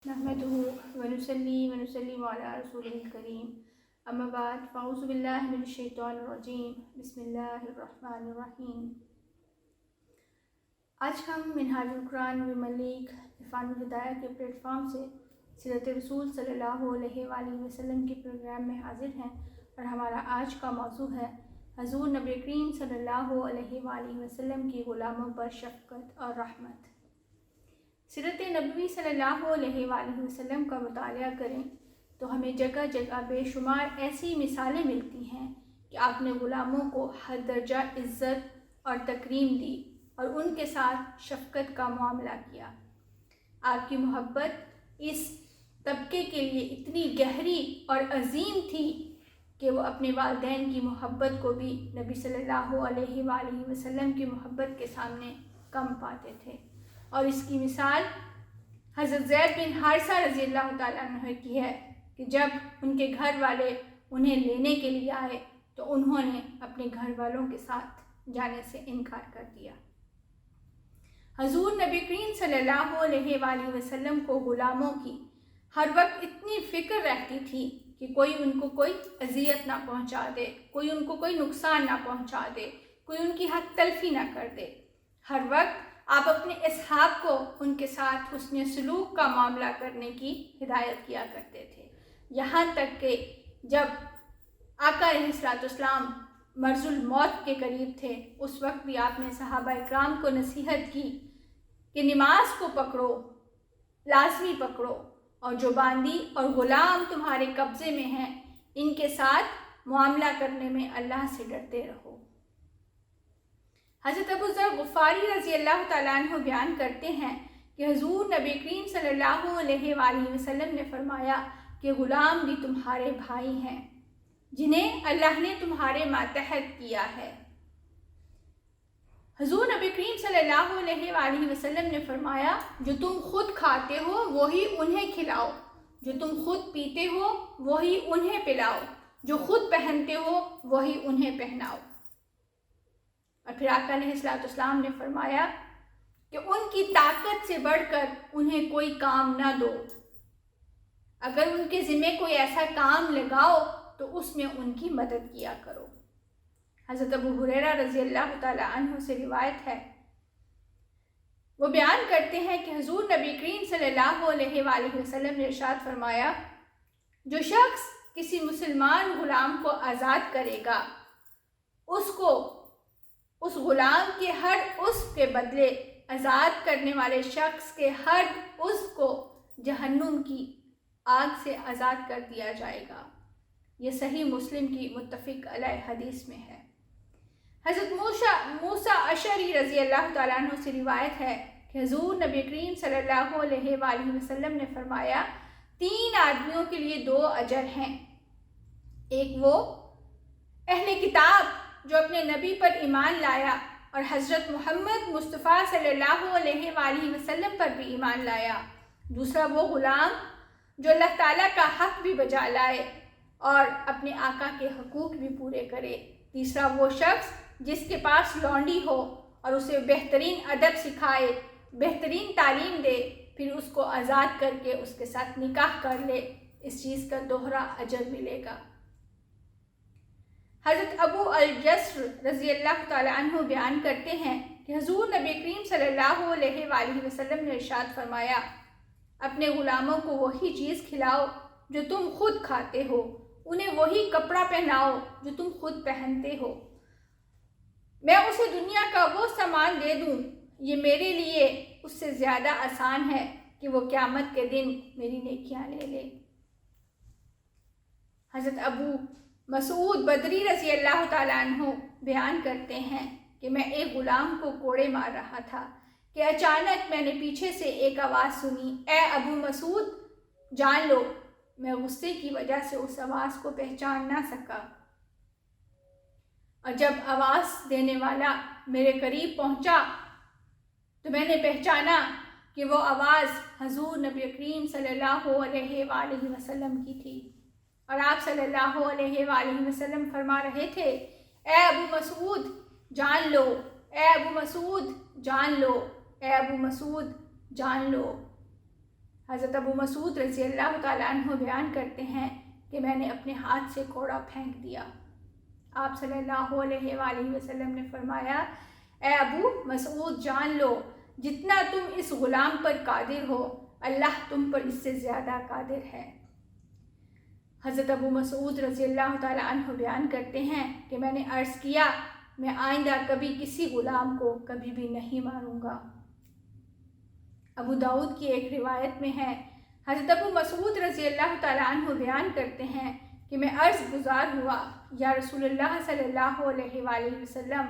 नहमदुहु व नुसल्ली अला रसूलिल करीम अम्मा बाद फ़अऊज़ु बिल्लाहि मिनश शैतानिर रजीम बिस्मिल्लाहिर रहमानिर रहीम। आज हम मिनहाजुल कुरान व मलीक इरफानुल हिदाया के प्लेटफॉर्म से सीरत रसूल सल्लल्लाहु अलैहि वसल्लम के प्रोग्राम में हाजिर हैं और हमारा आज का मौजू है हज़ूर नबी करीम सल्लल्लाहु अलैहि वसल्लम की ग़ुलामों पर शफ़क़त और रहमत। सीरत नबवी सल्लल्लाहु अलैहि वसल्लम का मुतालिया करें तो हमें जगह जगह बेशुमार ऐसी मिसालें मिलती हैं कि आपने ग़ुलामों को हर दर्जा इज़्ज़त और तकरीम दी और उनके साथ शफ़क़त का मामला किया। आपकी मोहब्बत इस तबके के लिए इतनी गहरी और अजीम थी कि वो अपने वालिदैन की मोहब्बत को भी नबी सल्लल्लाहु अलैहि वसल्लम की मोहब्बत के सामने कम पाते थे। और इसकी मिसाल हज़रत ज़ैद बिन हारिसा रज़ियल्लाहु ताला अन्हु की है कि जब उनके घर वाले उन्हें लेने के लिए आए तो उन्होंने अपने घर वालों के साथ जाने से इनकार कर दिया। हज़ूर नबी करीम सल्लल्लाहु अलैहि वसल्लम को ग़ुलामों की हर वक्त इतनी फ़िक्र रहती थी कि कोई उनको कोई अज़ियत ना पहुँचा दे, कोई उनको कोई नुकसान ना पहुँचा दे, कोई उनकी हक़ तलफ़ी ना कर दे। हर वक्त आप अपने असहाब को उनके साथ हुस्न सलूक का मामला करने की हिदायत किया करते थे। यहाँ तक कि जब आका अलैहिस्सलाम मर्ज़ुल मौत के करीब थे उस वक्त भी आपने सहाबा इकराम को नसीहत की कि नमाज को पकड़ो, लाजमी पकड़ो, और जो बांदी और ग़ुलाम तुम्हारे कब्ज़े में हैं इनके साथ मामला करने में अल्लाह से डरते रहो। हज़रत अबू ज़र ग़िफ़ारी रज़ियल्लाहु ताला अन्हु बयान करते हैं कि हुज़ूर नबी करीम सल्लल्लाहु अलैहि वसल्लम ने फरमाया कि ग़ुलाम भी तुम्हारे भाई हैं जिन्हें अल्लाह ने तुम्हारे मातहत किया है। हुज़ूर नबी करीम सल्लल्लाहु अलैहि वसल्लम ने फरमाया जो तुम खुद खाते हो वही उन्हें खिलाओ, जो तुम खुद पीते हो वही उन्हें पिलाओ, जो खुद पहनते हो वही उन्हें पहनाओ। और फिर आका अलैहिस्सलाम ने फरमाया कि उनकी ताकत से बढ़कर उन्हें कोई काम ना दो, अगर उनके ज़िम्मे कोई ऐसा काम लगाओ तो उसमें उनकी मदद किया करो। हज़रत अबू हुरैरा रज़ियल्लाहु ताला अन्हु से रिवायत है, वो बयान करते हैं कि हुज़ूर नबी करीम सल्लल्लाहु अलैहि वसल्लम ने इरशाद फरमाया जो शख्स किसी मुसलमान ग़ुलाम को आज़ाद करेगा उसको उस ग़ुलाम के हर उज़्व के बदले आज़ाद करने वाले शख्स के हर उज़्व को जहन्नुम की आग से आज़ाद कर दिया जाएगा। ये सही मुस्लिम की मुत्तफ़िक़ अलैह हदीस में है। हज़रत मूसा अशरी रज़ियल्लाहु ताला अन्हु से रिवायत है कि हुज़ूर नबी करीम सल्लल्लाहु अलैहि वसल्लम ने फरमाया 3 आदमियों के लिए 2 अजर हैं। एक वो अहले किताब जो अपने नबी पर ईमान लाया और हज़रत मोहम्मद मुस्तफ़ा सल्लल्लाहु अलैहि वसल्लम पर भी ईमान लाया। दूसरा वो ग़ुलाम जो अल्लाह ताला का हक़ भी बजा लाए और अपने आका के हकूक़ भी पूरे करे। तीसरा वो शख्स जिसके पास लौंडी हो और उसे बेहतरीन अदब सिखाए, बेहतरीन तालीम दे, फिर उसको आज़ाद करके उसके साथ निकाह कर ले। इस चीज़ का दोहरा अजर मिलेगा। हज़रत अबू अल-जस्र रज़ियल्लाहु ताला अन्हु बयान करते हैं कि हुज़ूर नबी करीम सल्लल्लाहु अलैहि वसल्लम ने इरशाद फरमाया अपने ग़ुलामों को वही चीज़ खिलाओ जो तुम खुद खाते हो, उन्हें वही कपड़ा पहनाओ जो तुम खुद पहनते हो। मैं उसे दुनिया का वो सामान दे दूँ, ये मेरे लिए उससे ज़्यादा आसान है कि वो क़यामत के दिन मेरी नेकियां ले ले। हज़रत अबू मसूद बदरी रज़ियल्लाहु ताला अन्हु बयान करते हैं कि मैं एक ग़ुलाम को कोड़े मार रहा था कि अचानक मैंने पीछे से एक आवाज़ सुनी, ए अबू मसूद जान लो। मैं गुस्से की वजह से उस आवाज़ को पहचान ना सका और जब आवाज़ देने वाला मेरे करीब पहुंचा तो मैंने पहचाना कि वो आवाज़ हुज़ूर नबी करीम सल्लल्लाहु अलैहि वसल्लम की थी और आप सल्लल्लाहु अलैहि वसल्लम फरमा रहे थे, ए अबू मसूद जान लो, ए अबू मसूद जान लो, ए अबू मसूद जान लो। حضرت ابو مسعود رضی اللہ تعالیٰ عنہ بیان کرتے ہیں کہ میں نے اپنے ہاتھ سے کوڑا پھینک دیا۔ آپ صلی اللہ علیہ وآلہ وسلم نے فرمایا، اے ابو مسعود جان لو، جتنا تم اس غلام پر قادر ہو اللہ تم پر اس سے زیادہ قادر ہے۔ حضرت ابو مسعود رضی اللہ تعالیٰ عنہ بیان کرتے ہیں کہ میں نے عرض کیا، میں آئندہ کبھی کسی غلام کو کبھی بھی نہیں ماروں گا۔ ابو داؤد کی ایک روایت میں ہے، حضرت ابو مسعود رضی اللہ تعالیٰ عنہ بیان کرتے ہیں کہ میں عرض گزار ہوا، یا رسول اللہ صلی اللہ علیہ وآلہ وسلم،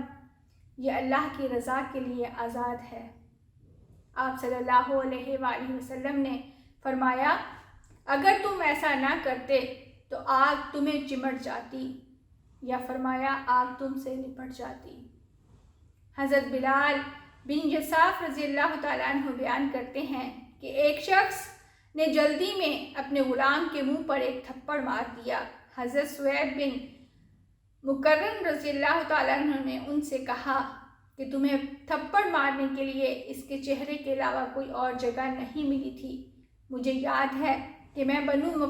یہ اللہ کی رضا کے لیے آزاد ہے۔ آپ صلی اللہ علیہ وآلہ وسلم نے فرمایا، اگر تم ایسا نہ کرتے تو آگ تمہیں چمٹ جاتی، یا فرمایا آگ تم سے لپٹ جاتی۔ حضرت بلال بن یساف رضی اللہ تعالیٰ عنہ بیان کرتے ہیں کہ ایک شخص نے جلدی میں اپنے غلام کے منہ پر ایک تھپڑ مار دیا۔ حضرت سوید بن مکرم رضی اللہ تعالیٰ عنہ نے ان سے کہا کہ تمہیں تھپڑ مارنے کے لیے اس کے چہرے کے علاوہ کوئی اور جگہ نہیں ملی تھی۔ مجھے یاد ہے کہ میں بنو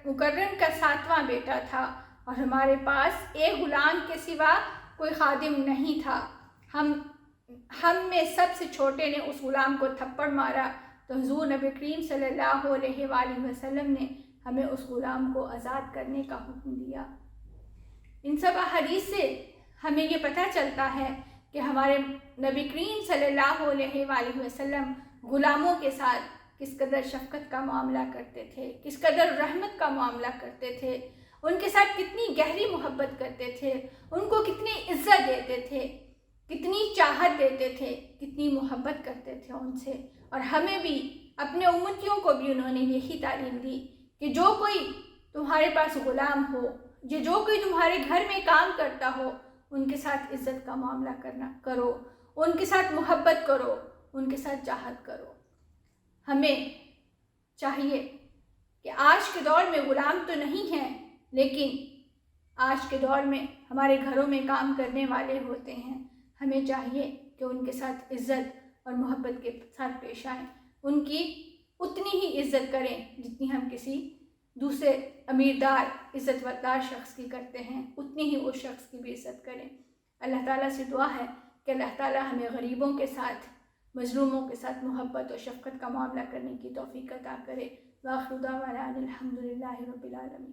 مکرم کا 7واں بیٹا تھا اور ہمارے پاس ایک غلام کے سوا کوئی خادم نہیں تھا۔ ہم میں سب سے چھوٹے نے اس غلام کو تھپڑ مارا تو حضور نبی کریم صلی اللہ علیہ وآلہ وسلم نے ہمیں اس غلام کو آزاد کرنے کا حکم دیا۔ ان سب احادیث سے ہمیں یہ پتہ چلتا ہے کہ ہمارے نبی کریم صلی اللہ علیہ وآلہ وسلم غلاموں کے ساتھ کس قدر شفقت کا معاملہ کرتے تھے، کس قدر رحمت کا معاملہ کرتے تھے، ان کے ساتھ کتنی گہری محبت کرتے تھے، ان کو کتنی عزت دیتے تھے، کتنی چاہت دیتے تھے، کتنی محبت کرتے تھے ان سے۔ اور ہمیں بھی، اپنے امتیوں کو بھی انہوں نے یہی تعلیم دی کہ جو کوئی تمہارے پاس غلام ہو، جو کوئی تمہارے گھر میں کام کرتا ہو، ان کے ساتھ عزت کا معاملہ کرو، ان کے ساتھ محبت کرو، ان کے ساتھ چاہت کرو۔ ہمیں چاہیے کہ آج کے دور میں غلام تو نہیں ہیں، لیکن آج کے دور میں ہمارے گھروں میں کام کرنے والے ہوتے ہیں۔ ہمیں چاہیے کہ ان کے ساتھ عزت اور محبت کے ساتھ پیش آئیں، ان کی اتنی ہی عزت کریں جتنی ہم کسی دوسرے امیردار عزت دار شخص کی کرتے ہیں، اتنی ہی اس شخص کی بھی عزت کریں۔ اللہ تعالیٰ سے دعا ہے کہ اللہ تعالیٰ ہمیں غریبوں کے ساتھ، مظلوموں کے ساتھ محبت اور شفقت کا معاملہ کرنے کی توفیق عطا کرے۔ وآخر دعوانا الحمدللہ رب العالمین۔